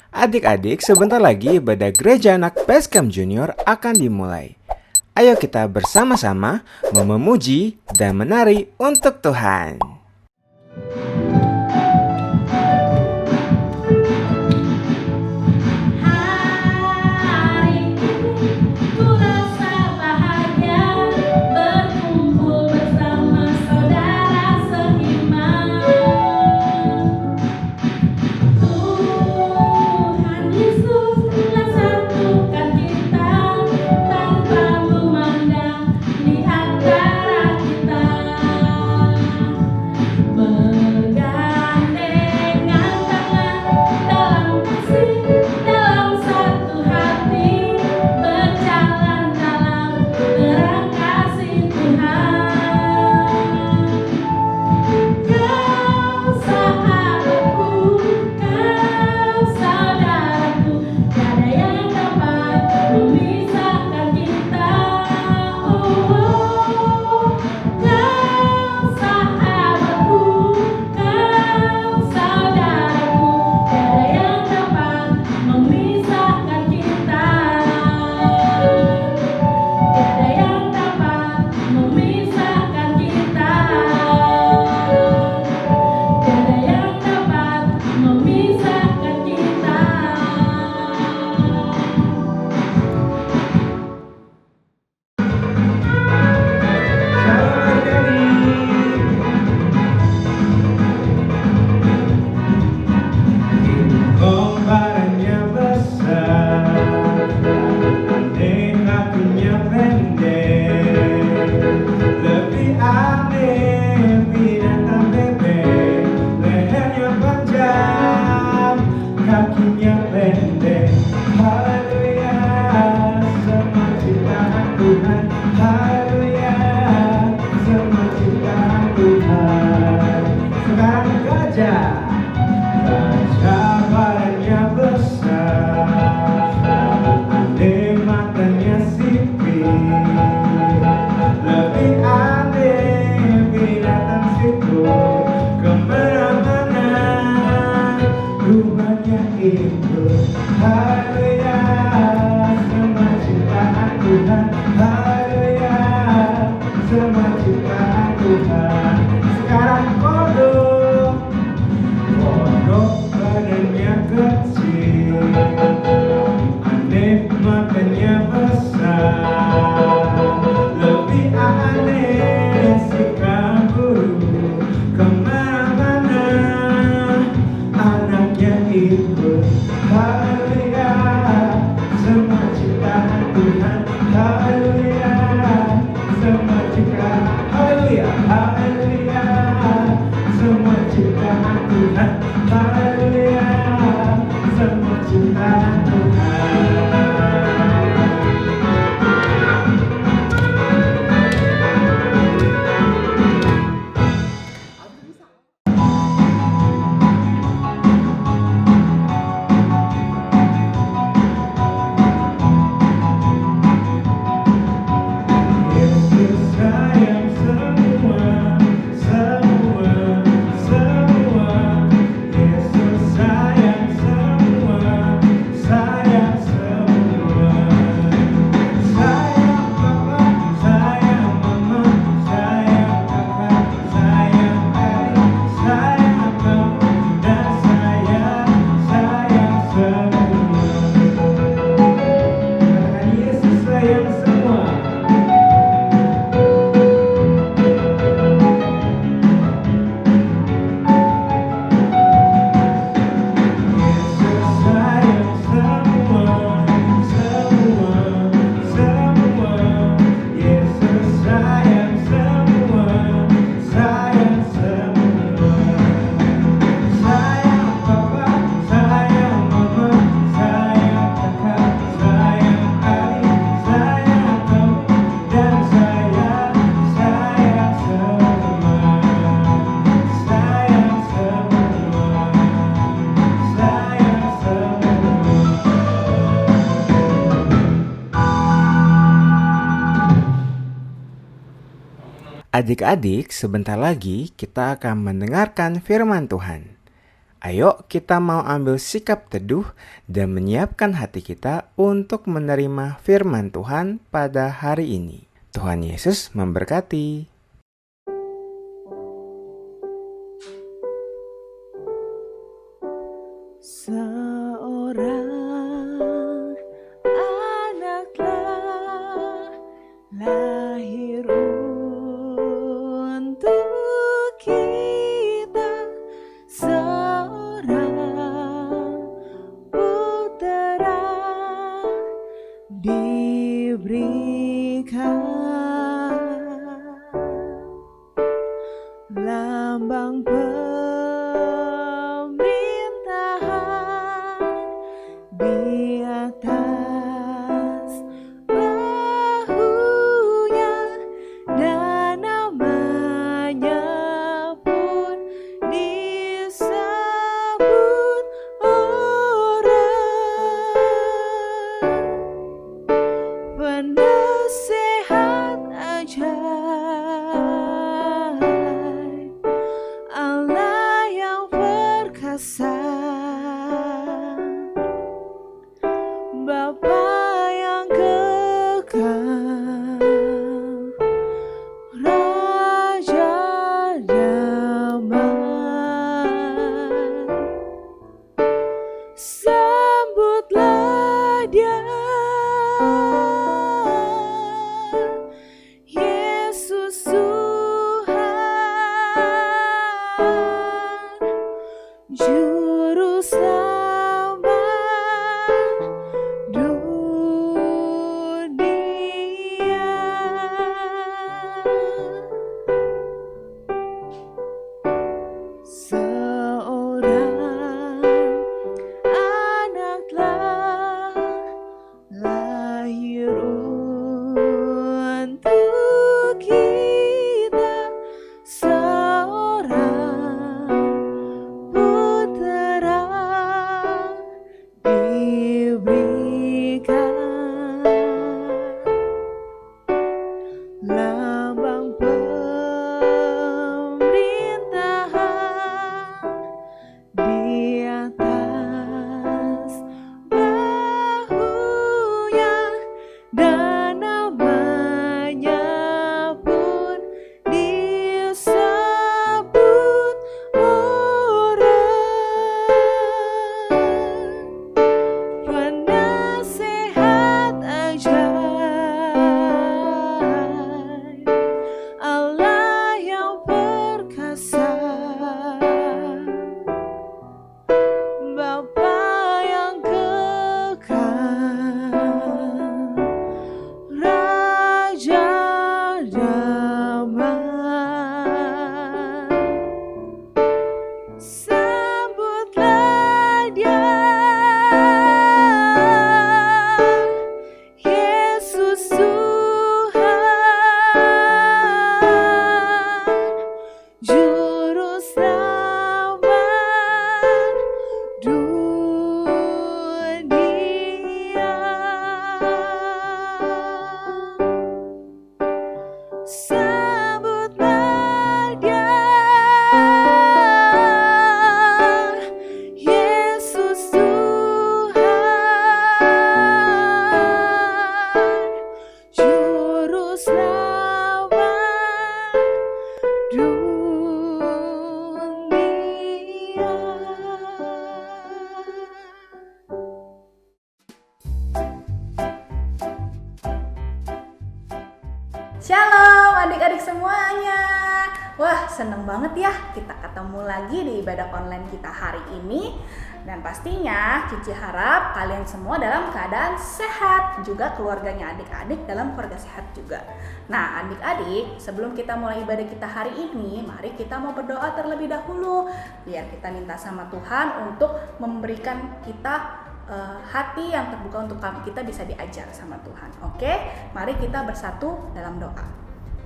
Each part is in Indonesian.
Adik-adik, sebentar lagi ibadah gereja anak Basecamp Junior akan dimulai. Ayo kita bersama-sama memuji dan menari untuk Tuhan. Adik-adik, sebentar lagi kita akan mendengarkan firman Tuhan. Ayo kita mau ambil sikap teduh dan menyiapkan hati kita untuk menerima firman Tuhan pada hari ini. Tuhan Yesus memberkati. Seorang anak telah lahir untuk kita, seorang putera diberikan, lambang di atas bahunya, dan namanya pun disebut orang penasehat ajaib, Allah yang perkasa, Bapa yang kekal, Raja damai. Sambutlah Dia, Yesus Tuhan, Juru Selamat dunia. Seorang anak telah lahir untuk kita, seorang putera diberikan, lambang pemerintahan di atas bahunya, dan namanya pun disebut orang penasehat ajaib, Allah yang perkasa, Bapa yang kekal, Raja damai. Sambutlah Dia, Yesus Tuhan, Juru Selamat dunia. Sambutlah Dia, Yesus Tuhan, Juru Selamat dunia. Shalom adik-adik semuanya. Wah, seneng banget ya kita ketemu lagi di ibadah online kita hari ini. Dan pastinya Cici harap kalian semua dalam keadaan sehat, juga keluarganya adik-adik dalam keluarga sehat juga. Nah adik-adik, sebelum kita mulai ibadah kita hari ini, mari kita mau berdoa terlebih dahulu, biar kita minta sama Tuhan untuk memberikan kita hati yang terbuka untuk kita bisa diajar sama Tuhan. Oke, mari kita bersatu dalam doa.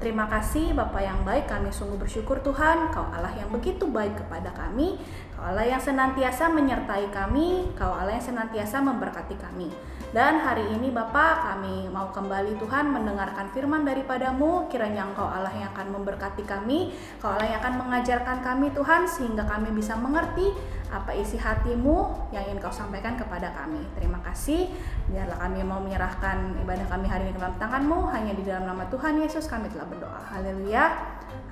Terima kasih Bapa yang baik, kami sungguh bersyukur Tuhan, Kau Allah yang begitu baik kepada kami, Kau Allah yang senantiasa menyertai kami, Kau Allah yang senantiasa memberkati kami. Dan hari ini Bapa, kami mau kembali Tuhan mendengarkan firman daripada-Mu, kiranya Engkau Allah yang akan memberkati kami, Kau Allah yang akan mengajarkan kami Tuhan, sehingga kami bisa mengerti apa isi hatimu yang ingin kau sampaikan kepada kami. Terima kasih. Biarlah kami mau menyerahkan ibadah kami hari ini ke dalam tangan-Mu. Hanya di dalam nama Tuhan Yesus kami telah berdoa. Haleluya.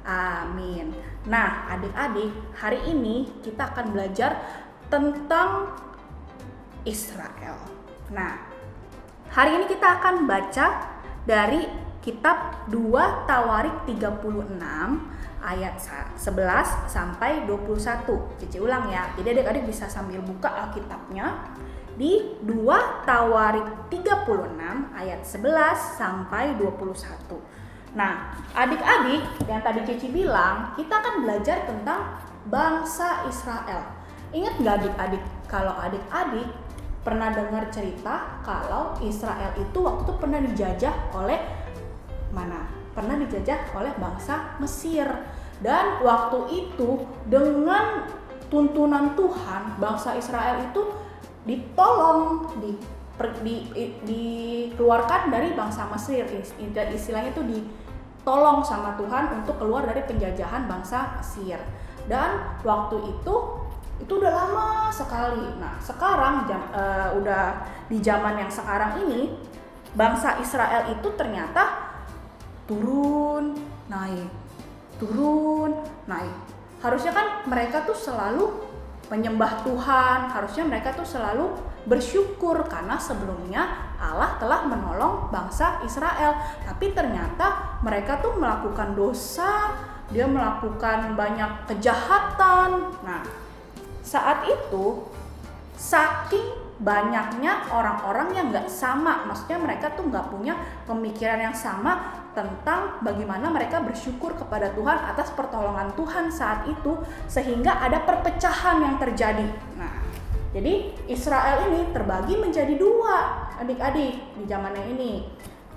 Amin. Nah, adik-adik, hari ini kita akan belajar tentang Israel. Nah, hari ini kita akan baca dari kitab 2 Tawarik 36 ayat 11 sampai 21. Cici ulang ya. Jadi adik-adik bisa sambil buka Alkitabnya di 2 Tawarik 36 ayat 11 sampai 21. Nah, adik-adik yang tadi Cici bilang, kita akan belajar tentang bangsa Israel. Ingat nggak adik-adik, kalau adik-adik pernah dengar cerita kalau Israel itu waktu itu pernah dijajah oleh mana? Pernah dijajah oleh bangsa Mesir. Dan waktu itu dengan tuntunan Tuhan, bangsa Israel itu ditolong, dikeluarkan dari bangsa Mesir. Istilahnya itu ditolong sama Tuhan untuk keluar dari penjajahan bangsa Mesir. Dan waktu itu udah lama sekali. Nah, sekarang udah di zaman yang sekarang ini, bangsa Israel itu ternyata turun naik. Harusnya kan mereka tuh selalu menyembah Tuhan, harusnya mereka tuh selalu bersyukur karena sebelumnya Allah telah menolong bangsa Israel. Tapi ternyata mereka tuh melakukan dosa, dia melakukan banyak kejahatan. Nah, saat itu saking banyaknya orang-orang yang gak sama, maksudnya mereka tuh gak punya pemikiran yang sama tentang bagaimana mereka bersyukur kepada Tuhan atas pertolongan Tuhan saat itu, sehingga ada perpecahan yang terjadi. Nah, jadi Israel ini terbagi menjadi dua, adik-adik, di zaman yang ini.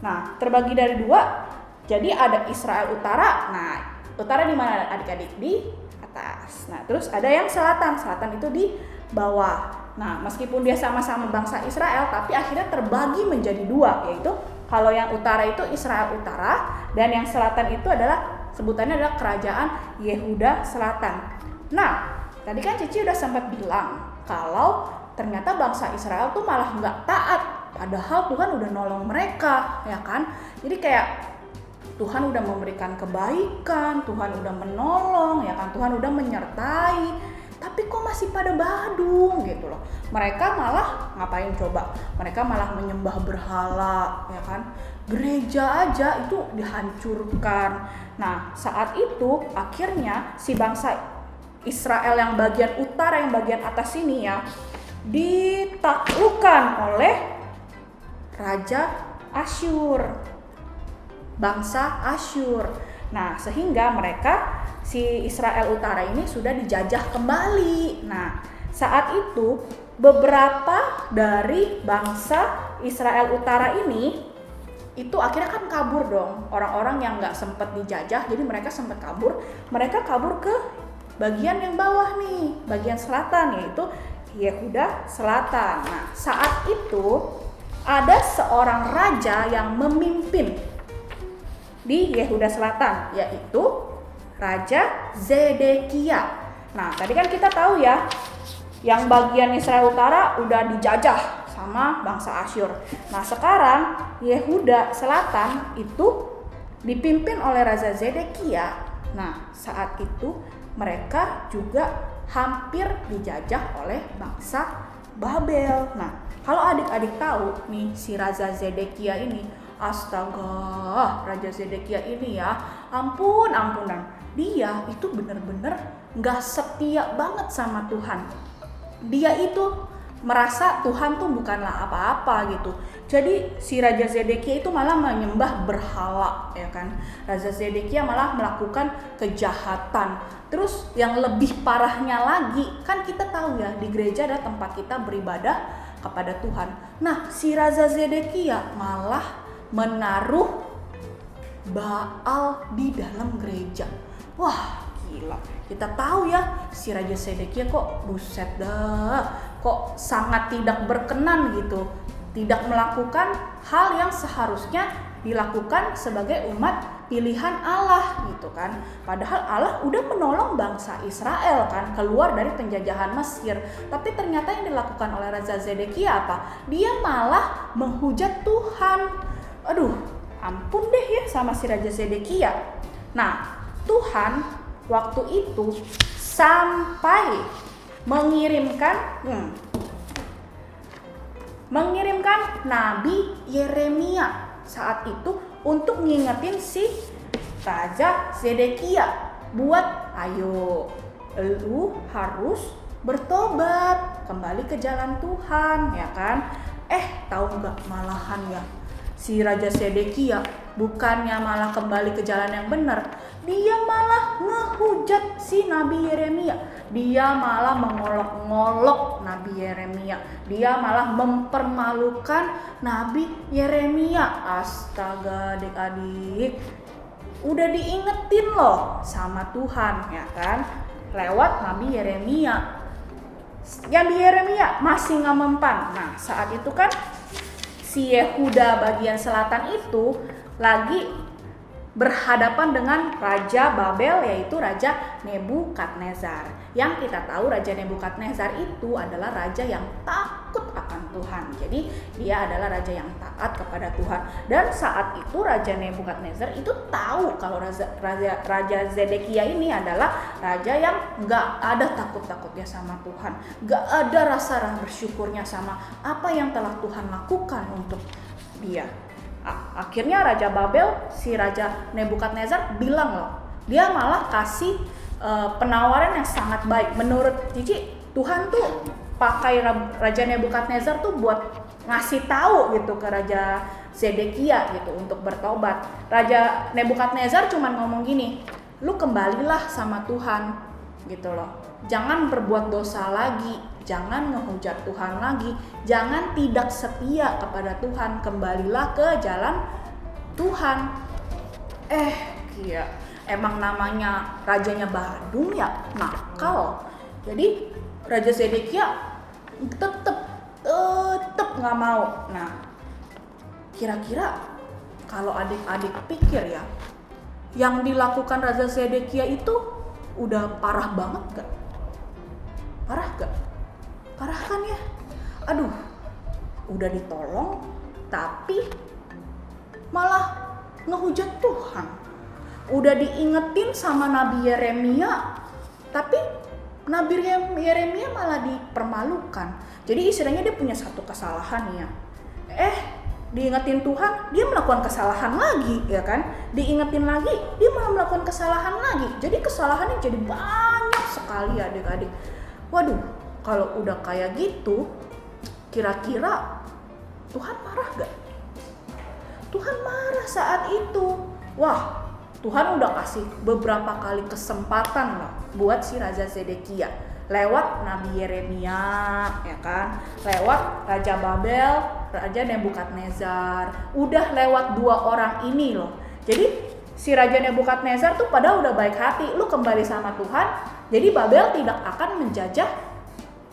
Nah, terbagi dari dua, jadi ada Israel Utara. Nah, utara di mana adik-adik? Di atas. Nah, terus ada yang selatan itu di bawah. Nah, meskipun dia sama-sama bangsa Israel, tapi akhirnya terbagi menjadi dua, yaitu kalau yang utara itu Israel Utara, dan yang selatan itu adalah sebutannya adalah Kerajaan Yehuda Selatan. Nah, tadi kan Cici udah sempat bilang kalau ternyata bangsa Israel tuh malah nggak taat, padahal Tuhan udah nolong mereka, ya kan? Jadi kayak Tuhan udah memberikan kebaikan, Tuhan udah menolong, ya kan? Tuhan udah menyertai. Tapi kok masih pada badung gitu loh. Mereka malah ngapain coba? Mereka malah menyembah berhala, ya kan? Gereja aja itu dihancurkan. Nah, saat itu akhirnya si bangsa Israel yang bagian utara, yang bagian atas ini ya, ditaklukkan oleh Raja Asyur, bangsa Asyur. Nah, sehingga mereka, si Israel Utara ini sudah dijajah kembali. Nah, saat itu beberapa dari bangsa Israel Utara ini itu akhirnya kan kabur dong. Orang-orang yang nggak sempat dijajah, jadi mereka sempat kabur. Mereka kabur ke bagian yang bawah nih, bagian selatan, yaitu Yehuda Selatan. Nah, saat itu ada seorang raja yang memimpin di Yehuda Selatan, yaitu Raja Zedekia. Nah, tadi kan kita tahu ya, yang bagian Israel Utara udah dijajah sama bangsa Asyur. Nah, sekarang Yehuda Selatan itu dipimpin oleh Raja Zedekia. Nah, saat itu mereka juga hampir dijajah oleh bangsa Babel. Nah, kalau adik-adik tahu nih, si Raja Zedekia ini, astaga, Raja Zedekia ini ya, ampunan. Dia itu benar-benar gak setia banget sama Tuhan. Dia itu merasa Tuhan tuh bukanlah apa-apa gitu. Jadi si Raja Zedekia itu malah menyembah berhala, ya kan. Raja Zedekia malah melakukan kejahatan. Terus yang lebih parahnya lagi, kan kita tahu ya, di gereja ada tempat kita beribadah kepada Tuhan. Nah, si Raja Zedekia malah menaruh Baal di dalam gereja. Wah, gila. Kita tahu ya, si Raja Zedekia kok buset dah, kok sangat tidak berkenan gitu. Tidak melakukan hal yang seharusnya dilakukan sebagai umat pilihan Allah gitu kan. Padahal Allah udah menolong bangsa Israel kan keluar dari penjajahan Mesir. Tapi ternyata yang dilakukan oleh Raja Zedekia apa? Dia malah menghujat Tuhan. Aduh, ampun deh ya sama si Raja Zedekia. Nah, Tuhan waktu itu sampai mengirimkan Nabi Yeremia saat itu untuk ngingetin si Raja Zedekia buat ayo lu harus bertobat kembali ke jalan Tuhan ya kan. Tahu nggak malahan ya si Raja Zedekia bukannya malah kembali ke jalan yang benar, dia malah ngehujat si Nabi Yeremia. Dia malah mengolok-ngolok Nabi Yeremia. Dia malah mempermalukan Nabi Yeremia. Astaga adik-adik, udah diingetin loh sama Tuhan ya kan, lewat Nabi Yeremia. Nabi Yeremia masih nggak mempan. Nah saat itu kan si Yehuda bagian selatan itu lagi berhadapan dengan Raja Babel, yaitu Raja Nebukadnezar. Yang kita tahu Raja Nebukadnezar itu adalah raja yang takut akan Tuhan. Jadi dia adalah raja yang taat kepada Tuhan. Dan saat itu Raja Nebukadnezar itu tahu kalau Raja Zedekia ini adalah raja yang gak ada takut-takutnya sama Tuhan, gak ada rasa bersyukurnya sama apa yang telah Tuhan lakukan untuk dia. Akhirnya Raja Babel, si Raja Nebukadnezar bilang loh, dia malah kasih penawaran yang sangat baik. Menurut Cici, Tuhan tuh pakai Raja Nebukadnezar tuh buat ngasih tahu gitu ke Raja Zedekia gitu untuk bertobat. Raja Nebukadnezar cuma ngomong gini, lu kembalilah sama Tuhan gitu loh. Jangan berbuat dosa lagi, jangan ngehujat Tuhan lagi, jangan tidak setia kepada Tuhan, kembalilah ke jalan Tuhan. Iya, emang namanya rajanya Badung ya, nakal. Jadi Raja Zedekia tetep nggak mau. Nah, kira-kira kalau adik-adik pikir ya, yang dilakukan Raja Zedekia itu udah parah banget gak? Parah gak? Parah kan ya? Aduh, udah ditolong tapi malah ngehujat Tuhan. Udah diingetin sama Nabi Yeremia tapi Nabi Yeremia malah dipermalukan. Jadi istilahnya dia punya satu kesalahan ya. Diingetin Tuhan, dia melakukan kesalahan lagi ya kan. Diingetin lagi, dia malah melakukan kesalahan lagi. Jadi kesalahannya jadi banyak sekali adik-adik. Waduh, kalau udah kayak gitu, kira-kira Tuhan marah gak? Tuhan marah saat itu. Wah, Tuhan udah kasih beberapa kali kesempatan lah buat si Raja Zedekia. Lewat Nabi Yeremia, ya kan? Lewat Raja Babel, Raja Nebukadnezar. Udah lewat dua orang ini loh. Jadi si Raja Nebukadnezar tuh pada udah baik hati, lu kembali sama Tuhan, jadi Babel tidak akan menjajah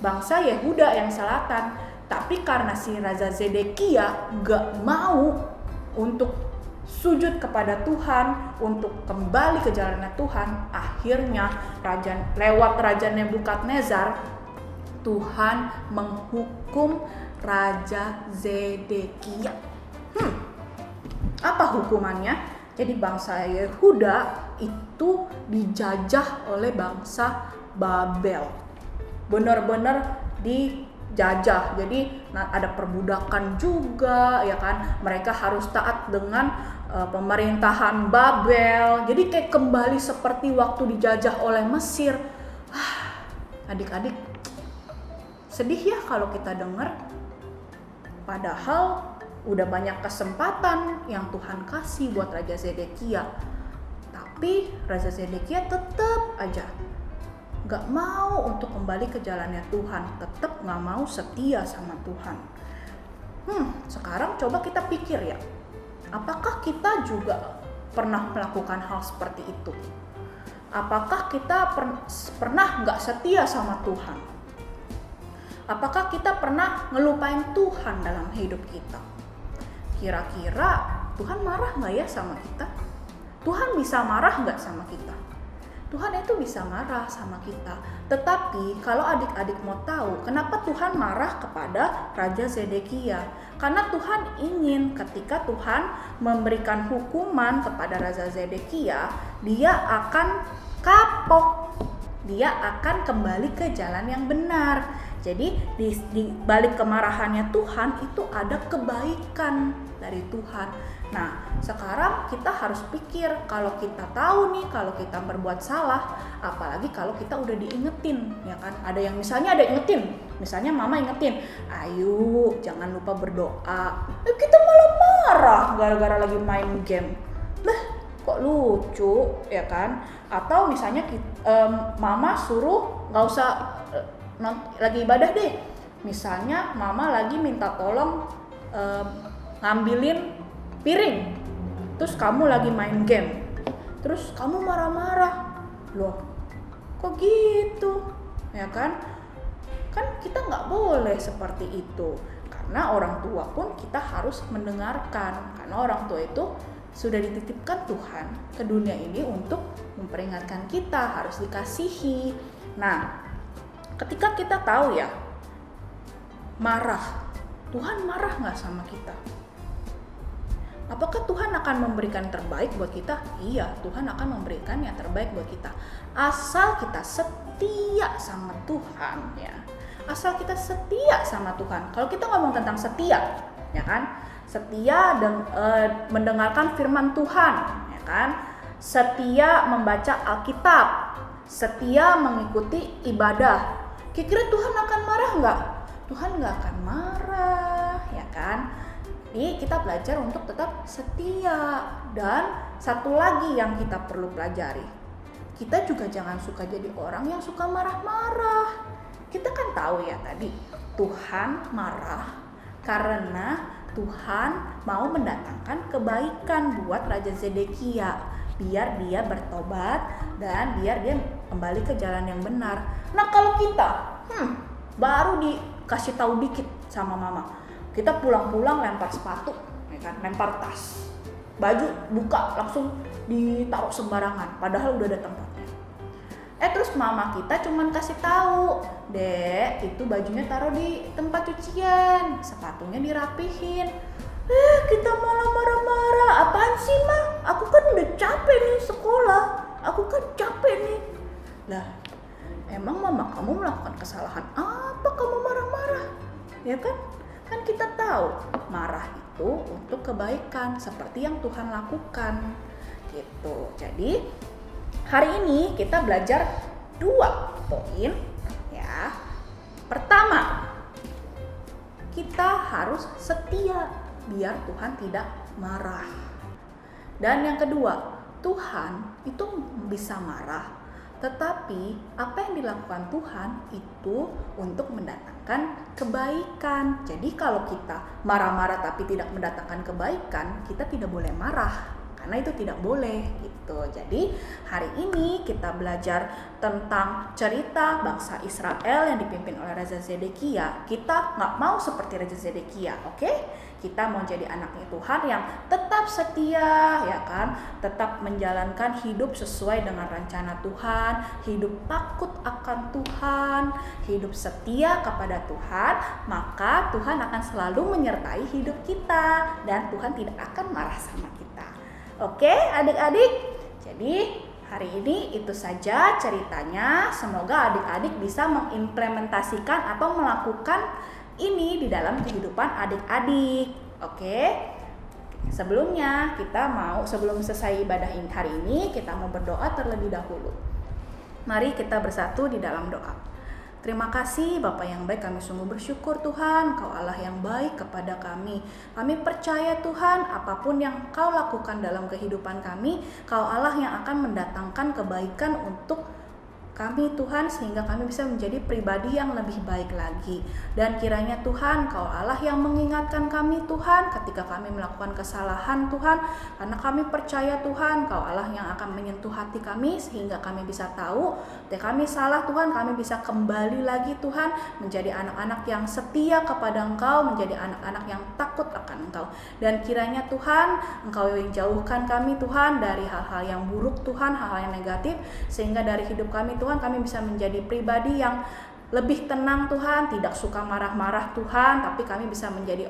bangsa Yehuda yang selatan. Tapi karena si Raja Zedekia gak mau untuk sujud kepada Tuhan, untuk kembali ke jalannya Tuhan, akhirnya lewat Raja Nebukadnezar, Tuhan menghukum Raja Zedekia. Apa hukumannya? Jadi bangsa Yehuda itu dijajah oleh bangsa Babel. Benar-benar dijajah. Jadi ada perbudakan juga ya kan. Mereka harus taat dengan pemerintahan Babel. Jadi kayak kembali seperti waktu dijajah oleh Mesir. Adik-adik, sedih ya kalau kita dengar. Padahal udah banyak kesempatan yang Tuhan kasih buat Raja Zedekia. Tapi Raja Zedekia tetap aja gak mau untuk kembali ke jalannya Tuhan. Tetap gak mau setia sama Tuhan. Sekarang coba kita pikir ya. Apakah kita juga pernah melakukan hal seperti itu? Apakah kita pernah gak setia sama Tuhan? Apakah kita pernah ngelupain Tuhan dalam hidup kita? Kira-kira Tuhan marah gak ya sama kita? Tuhan bisa marah nggak sama kita? Tuhan itu bisa marah sama kita. Tetapi kalau adik-adik mau tahu kenapa Tuhan marah kepada Raja Zedekia? Karena Tuhan ingin ketika Tuhan memberikan hukuman kepada Raja Zedekia, dia akan kapok. Dia akan kembali ke jalan yang benar. Jadi di balik kemarahannya Tuhan itu ada kebaikan dari Tuhan. Nah, sekarang kita harus pikir kalau kita tahu nih kalau kita berbuat salah, apalagi kalau kita udah diingetin, ya kan? Ada yang misalnya ada ingetin, misalnya mama ingetin, ayo jangan lupa berdoa. Kita malah marah gara-gara lagi main game. Kok lucu, ya kan? Atau misalnya mama suruh nggak usah lagi ibadah deh. Misalnya mama lagi minta tolong ngambilin piring, terus kamu lagi main game, terus kamu marah-marah, loh kok gitu, ya kan? Kan kita nggak boleh seperti itu, karena orang tua pun kita harus mendengarkan, karena orang tua itu sudah dititipkan Tuhan ke dunia ini untuk memperingatkan kita harus dikasihi. Nah, ketika kita tahu ya marah, Tuhan marah nggak sama kita? Apakah Tuhan akan memberikan terbaik buat kita? Iya, Tuhan akan memberikan yang terbaik buat kita. Asal kita setia sama Tuhan, ya. Asal kita setia sama Tuhan. Kalau kita ngomong tentang setia, ya kan? Setia dan mendengarkan firman Tuhan, ya kan? Setia membaca Alkitab, setia mengikuti ibadah. Kira-kira Tuhan akan marah nggak? Tuhan nggak akan marah, ya kan? Jadi kita belajar untuk tetap setia. Dan satu lagi yang kita perlu pelajari, kita juga jangan suka jadi orang yang suka marah-marah. Kita kan tahu ya tadi, Tuhan marah karena Tuhan mau mendatangkan kebaikan buat Raja Zedekia, biar dia bertobat dan biar dia kembali ke jalan yang benar. Nah kalau kita baru dikasih tahu dikit sama mama, kita pulang-pulang lempar sepatu, ya kan? Lempar tas, baju buka langsung ditaruh sembarangan, padahal udah ada tempatnya. Terus mama kita cuman kasih tahu, Dek, itu bajunya taruh di tempat cucian, sepatunya dirapihin. Kita malah marah-marah. Apaan sih, Ma? Aku kan udah capek nih sekolah. Aku kan capek nih. Lah, emang mama kamu melakukan kesalahan apa kamu marah-marah? Ya kan? Kan kita tahu marah itu untuk kebaikan seperti yang Tuhan lakukan gitu. Jadi hari ini kita belajar 2 poin ya. Pertama, kita harus setia biar Tuhan tidak marah. Dan yang kedua, Tuhan itu bisa marah, tetapi apa yang dilakukan Tuhan itu untuk mendatangkan kebaikan. Jadi kalau kita marah-marah tapi tidak mendatangkan kebaikan, kita tidak boleh marah, karena itu tidak boleh gitu. Jadi hari ini kita belajar tentang cerita bangsa Israel yang dipimpin oleh Raja Zedekia. Kita nggak mau seperti Raja Zedekia, oke? Kita mau jadi anaknya Tuhan yang tetap setia, ya kan? Tetap menjalankan hidup sesuai dengan rencana Tuhan, hidup takut akan Tuhan, hidup setia kepada Tuhan, maka Tuhan akan selalu menyertai hidup kita dan Tuhan tidak akan marah sama kita. Oke, adik-adik. Jadi hari ini itu saja ceritanya. Semoga adik-adik bisa mengimplementasikan atau melakukan ini di dalam kehidupan adik-adik. Oke. Sebelumnya sebelum selesai ibadah hari ini, kita mau berdoa terlebih dahulu. Mari kita bersatu di dalam doa. Terima kasih Bapa yang baik, kami sungguh bersyukur Tuhan, Kau Allah yang baik kepada kami. Kami percaya Tuhan, apapun yang Kau lakukan dalam kehidupan kami, Kau Allah yang akan mendatangkan kebaikan untuk kami Tuhan, sehingga kami bisa menjadi pribadi yang lebih baik lagi. Dan kiranya Tuhan, Kau Allah yang mengingatkan kami Tuhan ketika kami melakukan kesalahan Tuhan, karena kami percaya Tuhan, Kau Allah yang akan menyentuh hati kami sehingga kami bisa tahu ketika kami salah Tuhan, kami bisa kembali lagi Tuhan menjadi anak-anak yang setia kepada Engkau, menjadi anak-anak yang takut akan Engkau. Dan kiranya Tuhan, Engkau yang jauhkan kami Tuhan dari hal-hal yang buruk Tuhan, hal-hal yang negatif, sehingga dari hidup kami Tuhan, kami bisa menjadi pribadi yang lebih tenang Tuhan, tidak suka marah-marah Tuhan, tapi kami bisa menjadi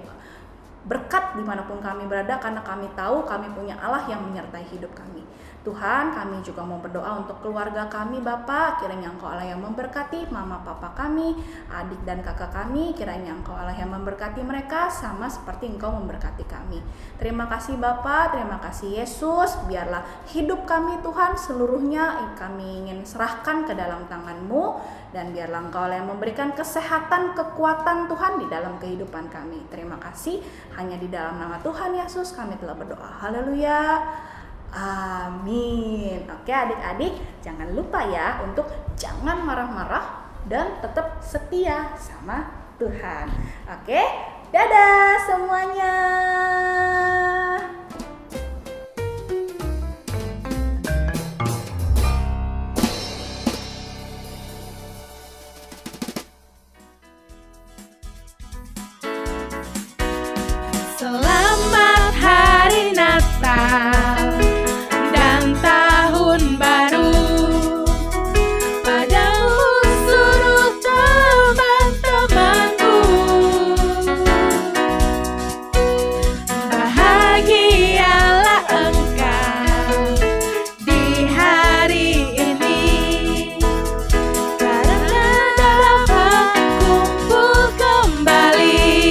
berkat dimanapun kami berada, karena kami tahu kami punya Allah yang menyertai hidup kami. Tuhan, kami juga mau berdoa untuk keluarga kami Bapa, kiranya Engkau Allah yang memberkati mama papa kami, adik dan kakak kami, kiranya Engkau Allah yang memberkati mereka sama seperti Engkau memberkati kami. Terima kasih Bapa, terima kasih Yesus, biarlah hidup kami Tuhan seluruhnya kami ingin serahkan ke dalam tangan-Mu, dan biarlah Engkau Allah yang memberikan kesehatan, kekuatan Tuhan di dalam kehidupan kami. Terima kasih, hanya di dalam nama Tuhan Yesus kami telah berdoa. Haleluya. Amin. Oke adik-adik, jangan lupa ya untuk jangan marah-marah dan tetap setia sama Tuhan. Oke, dadah semuanya. Selamat Hari Natal dan Tahun Baru. Padamu seluruh teman-temanku, bahagialah engkau di hari ini, karena dapat kumpul kembali.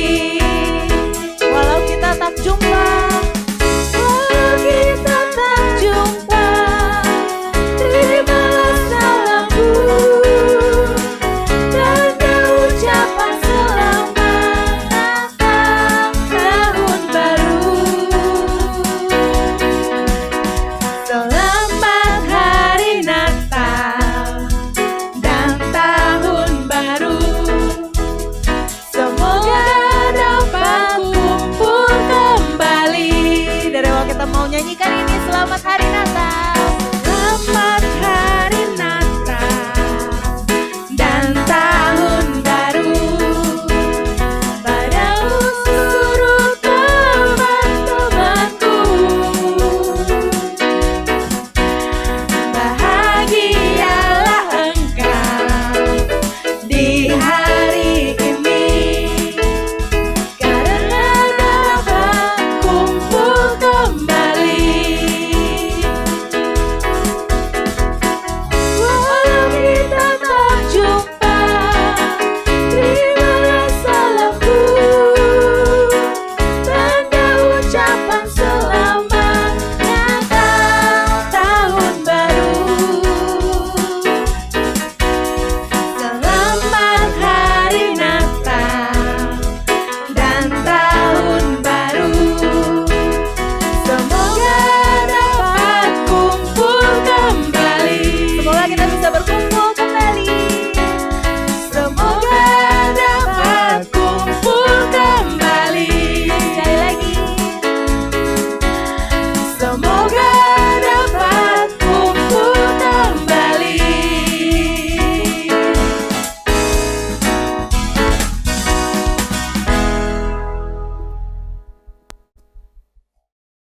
Walau kita tak jumpa, terimalah salamku dan ucapan selamat Natal Tahun Baru. Selamat Hari Natal dan Tahun Baru. Semoga dapat kumpul kembali. Dari awal kita mau nyanyikan ini, Selamat Hari Natal. Selamat Hari Natal dan Tahun Baru. Padamu seluruh teman-temanku, bahagialah engkau di hari